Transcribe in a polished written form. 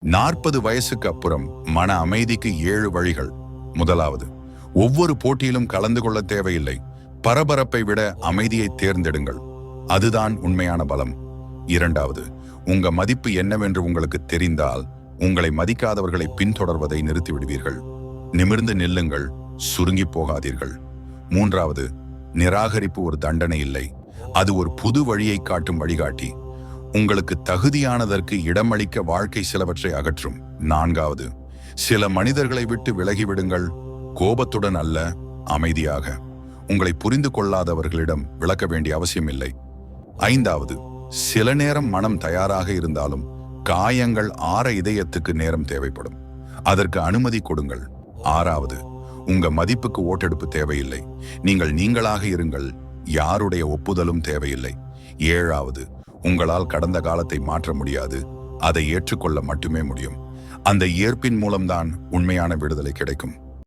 40 வயசுக்கு அப்புறம் மன அமைதிக்கு 7 வழிகள். முதலாவது, ஒவ்வொரு போட்டியிலும் கலந்து கொள்ள தேவையில்லை. பரபரப்பை விட அமைதியை தேர்ந்தெடுங்கள். அதுதான் உண்மையான பலம். இரண்டாவது, உங்க மதிப்பு என்னவென்று உங்களுக்கு தெரிந்தால் உங்களை மதிக்காதவர்களை பின்தொடர்வதை நிறுத்திவிடுவீர்கள். நிமிர்ந்து நில்லுங்கள், சுருங்கி போகாதீர்கள். மூன்றாவது, நிராகரிப்பு ஒரு தண்டனை இல்லை, அது ஒரு புது வழியை காட்டும் வழிகாட்டி. உங்களுக்கு தகுதியானதற்கு இடமளிக்க வாழ்க்கை சிலவற்றை அகற்றும். நான்காவது, சில மனிதர்களை விட்டு விலகிவிடுங்கள், கோபத்துடன் அல்ல, அமைதியாக. உங்களை புரிந்து கொள்ளாதவர்களிடம் விளக்க வேண்டிய அவசியமில்லை. ஐந்தாவது, சில நேரம் மனம் தயாராக இருந்தாலும் காயங்கள் ஆற இதயத்துக்கு நேரம் தேவைப்படும். அதற்கு அனுமதி கொடுங்கள். ஆறாவது, உங்க மதிப்புக்கு ஓட்டெடுப்பு தேவையில்லை, நீங்கள் நீங்களாக இருங்கள், யாருடைய ஒப்புதலும் தேவையில்லை. ஏழாவது, உங்களால் கடந்த காலத்தை மாற்ற முடியாது, அதை ஏற்றுக்கொள்ள மட்டுமே முடியும். அந்த ஏற்பின் மூலம்தான் உண்மையான விடுதலை கிடைக்கும்.